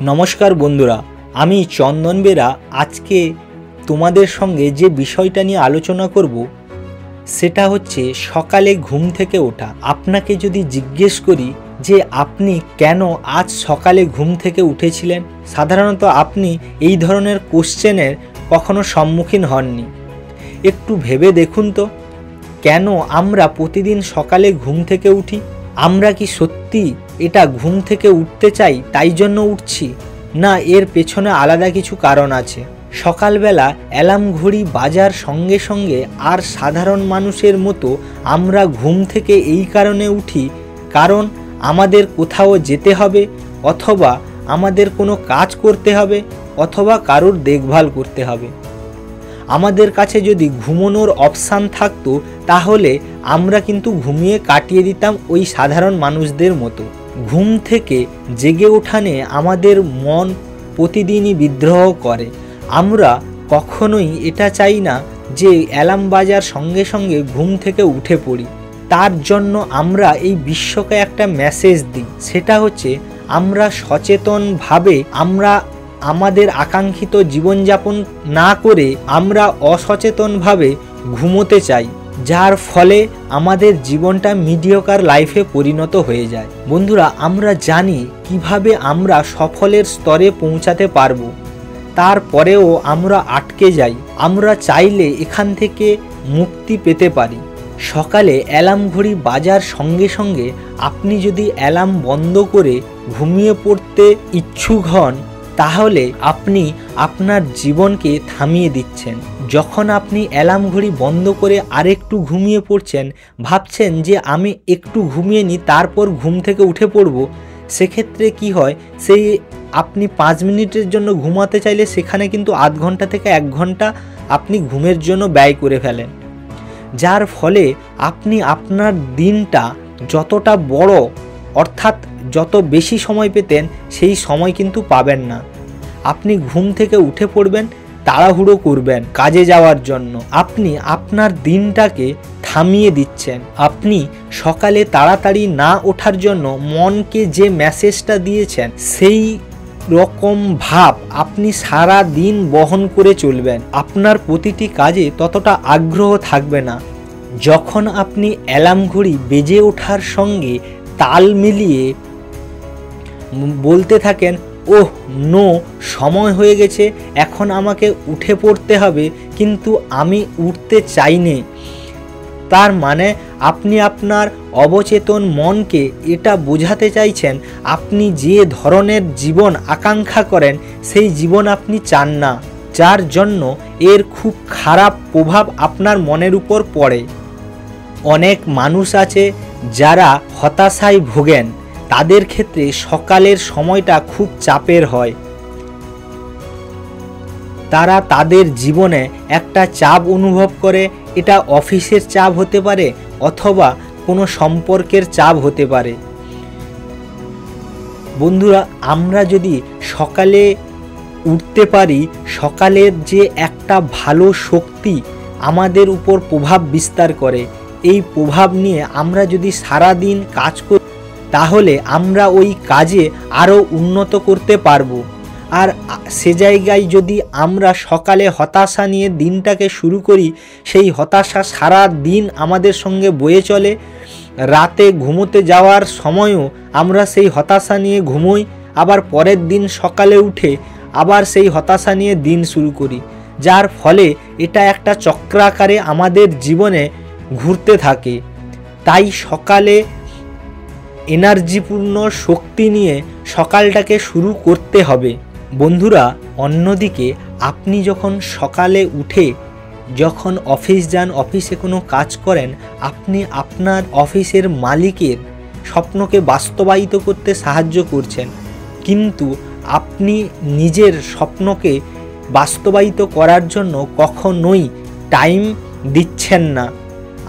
নমস্কার বন্ধুরা, আমি চন্দন বেরা। আজকে তোমাদের সঙ্গে যে বিষয়টা নিয়ে আলোচনা করব সেটা হচ্ছে সকালে ঘুম থেকে ওঠা। আপনাকে যদি জিজ্ঞেস করি যে আপনি কেন আজ সকালে ঘুম থেকে উঠেছিলেন, সাধারণত আপনি এই ধরনের কোশ্চেনের কখনো সম্মুখীন হননি। একটু ভেবে দেখুন তো, কেন আমরা প্রতিদিন সকালে ঘুম থেকে উঠি? আমরা কি সত্যি এটা ঘুম থেকে উঠতে চাই তাই জন্য উঠছি, না এর পেছনে আলাদা কিছু কারণ আছে? সকালবেলা অ্যালার্ম ঘড়ি বাজার সঙ্গে সঙ্গে আর সাধারণ মানুষের মতো আমরা ঘুম থেকে এই কারণে উঠি, কারণ আমাদের কোথাও যেতে হবে, অথবা আমাদের কোনো কাজ করতে হবে, অথবা কারোর দেখভাল করতে হবে। আমাদের কাছে যদি ঘুমানোর অপশান থাকতো তাহলে আমরা কিন্তু ঘুমিয়ে কাটিয়ে দিতাম ওই সাধারণ মানুষদের মতো। ঘুম থেকে জেগে ওঠা নিয়ে আমাদের মন প্রতিদিনই বিদ্রোহ করে। আমরা কখনোই এটা চাই না যে অ্যালার্ম বাজার সঙ্গে সঙ্গে ঘুম থেকে উঠে পড়ি। তার জন্য আমরা এই বিশ্বকে একটা মেসেজ দিই, সেটা হচ্ছে আমরা সচেতনভাবে আমরা আমাদের আকাঙ্ক্ষিত জীবনযাপন না করে আমরা অসচেতনভাবে ঘুমোতে চাই, যার ফলে আমাদের জীবনটা মিডিওকার লাইফে পরিণত হয়ে যায়। বন্ধুরা, আমরা জানি কিভাবে আমরা সফলের স্তরে পৌঁছাতে পারবো, তারপরেও আমরা আটকে যাই। আমরা চাইলে এখান থেকে মুক্তি পেতে পারি। সকালে অ্যালার্ম ঘড়ি বাজার সঙ্গে সঙ্গে আপনি যদি অ্যালার্ম বন্ধ করে ঘুমিয়ে পড়তে ইচ্ছুক হন, তাহলে আপনি আপনার জীবনকে থামিয়ে দিচ্ছেন। যখন আপনি অ্যালার্ম ঘড়ি বন্ধ করে আরেকটু ঘুমিয়ে পড়ছেন, ভাবছেন যে আমি একটু ঘুমিয়ে নিই তারপর ঘুম থেকে উঠে পড়ব, সেক্ষেত্রে কি হয়, সেই আপনি 5 মিনিটের জন্য ঘুমাতে চাইলে সেখানে কিন্তু আধ ঘন্টা থেকে 1 ঘন্টা আপনি ঘুমের জন্য ব্যয় করে ফেলেন, যার ফলে আপনি আপনার দিনটা যতটা বড় অর্থাৎ যত বেশি সময় পেতেন সেই সময় কিন্তু পাবেন না। আপনি ঘুম থেকে উঠে পড়বেন, তাড়াহুড়ো করবেন কাজে যাওয়ার জন্য, আপনি আপনার দিনটাকে থামিয়ে দিচ্ছেন। আপনি সকালে তাড়াতাড়ি না ওঠার জন্য মনকে যে মেসেজটা দিয়েছেন সেই রকম ভাব আপনি সারা দিন বহন করে চলবেন। আপনার প্রতিটি কাজে ততটা আগ্রহ থাকবে না। যখন আপনি অ্যালার্ম ঘড়ি বেজে ওঠার সঙ্গে তাল মিলিয়ে বলতে থাকেন, ওহ নো, সময় হয়ে গেছে, এখন আমাকে উঠে পড়তে হবে, কিন্তু আমি উঠতে চাইনি, তার মানে আপনি আপনার অবচেতন মনকে এটা বোঝাতে চাইছেন আপনি যে ধরনের জীবন আকাঙ্ক্ষা করেন সেই জীবন আপনি চান না, যার জন্য এর খুব খারাপ প্রভাব আপনার মনের উপর পড়ে। অনেক মানুষ আছে যারা হতাশায় ভোগেন, তাদের ক্ষেত্রে সকালের সময়টা খুব চাপের হয়। তারা তাদের জীবনে একটা চাপ অনুভব করে, এটা অফিসের চাপ হতে পারে অথবা কোনো সম্পর্কের চাপ হতে পারে। বন্ধুরা, আমরা যদি সকালে উঠতে পারি, সকালের যে একটা ভালো শক্তি আমাদের উপর প্রভাব বিস্তার করে, এই প্রভাব নিয়ে আমরা যদি সারা দিন কাজ করি তাহলে আমরা ওই কাজে আরও উন্নত করতে পারবো। আর সে জায়গায় যদি আমরা সকালে হতাশা নিয়ে দিনটাকে শুরু করি, সেই হতাশা সারা দিন আমাদের সঙ্গে বয়ে চলে। রাতে ঘুমোতে যাওয়ার সময়ও আমরা সেই হতাশা নিয়ে ঘুমোই, আবার পরের দিন সকালে উঠে আবার সেই হতাশা নিয়ে দিন শুরু করি, যার ফলে এটা একটা চক্রাকারে আমাদের জীবনে ঘুরতে থাকে। তাই সকালে এনার্জিপূর্ণ শক্তি নিয়ে সকালটাকে শুরু করতে হবে। বন্ধুরা, অন্যদিকে আপনি যখন সকালে উঠে যখন অফিস যান, অফিসে কোনো কাজ করেন, আপনি আপনার অফিসের মালিকের স্বপ্নকে বাস্তবায়িত করতে সাহায্য করছেন, কিন্তু আপনি নিজের স্বপ্নকে বাস্তবায়িত করার জন্য কখনোই টাইম দিচ্ছেন না।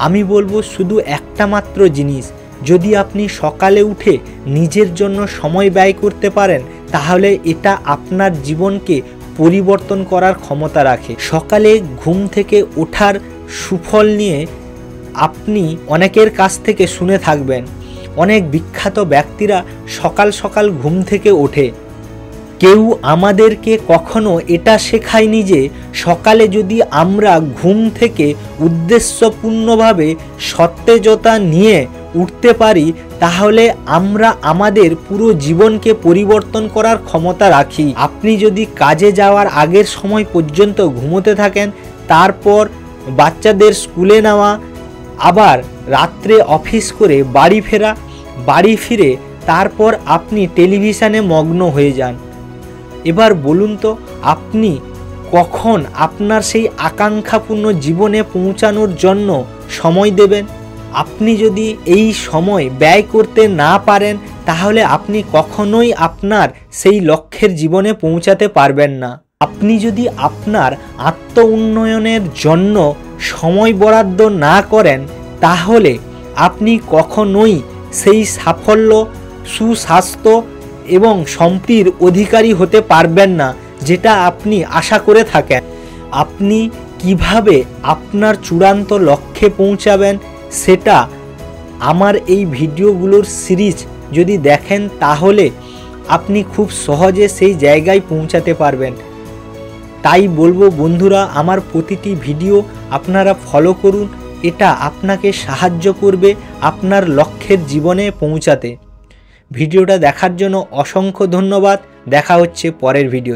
আমি বলবো শুধু একটা মাত্র জিনিস, যদি আপনি সকালে উঠে নিজের জন্য সময় ব্যয় করতে পারেন তাহলে এটা আপনার জীবনকে পরিবর্তন করার ক্ষমতা রাখে। সকালে ঘুম থেকে ওঠার সুফল নিয়ে আপনি অনেকের কাছ থেকে শুনে থাকবেন, অনেক বিখ্যাত ব্যক্তিরা সকাল সকাল ঘুম থেকে ওঠে, কেউ আমাদেরকে কখনো এটা শেখায়নি যে সকালে যদি আমরা ঘুম থেকে উদ্দেশ্যপূর্ণভাবে সতেজতা নিয়ে উঠতে পারি তাহলে আমরা আমাদের পুরো জীবনকে পরিবর্তন করার ক্ষমতা রাখি। আপনি যদি কাজে যাওয়ার আগের সময় পর্যন্ত ঘুমোতে থাকেন, তারপর বাচ্চাদের স্কুলে নেওয়া, আবার রাত্রে অফিস করে বাড়ি ফিরে তারপর আপনি টেলিভিশনে মগ্ন হয়ে যান, এবার বলুন তো আপনি কখন আপনার সেই আকাঙ্ক্ষাপূর্ণ জীবনে পৌঁছানোর জন্য সময় দেবেন? আপনি যদি এই সময় ব্যয় করতে না পারেন তাহলে আপনি কখনোই আপনার সেই লক্ষ্যের জীবনে পৌঁছাতে পারবেন না। আপনি যদি আপনার আত্ম উন্নয়নের জন্য সময় বরাদ্দ না করেন তাহলে আপনি কখনোই সেই সাফল্য, সুস্বাস্থ্য এবং সম্পত্তির অধিকারী হতে পারবেন না যেটা আপনি আশা করে থাকেন। আপনি কিভাবে আপনার চূড়ান্ত লক্ষ্যে পৌঁছাবেন সেটা আমার এই ভিডিওগুলোর সিরিজ যদি দেখেন তাহলে আপনি খুব সহজে সেই জায়গায় পৌঁছাতে পারবেন। তাই বলবো বন্ধুরা, আমার প্রতিটি ভিডিও আপনারা ফলো করুন, এটা আপনাকে সাহায্য করবে আপনার লক্ষ্যের জীবনে পৌঁছাতে। ভিডিওটা দেখার জন্য অসংখ্য ধন্যবাদ। দেখা হচ্ছে পরের ভিডিও।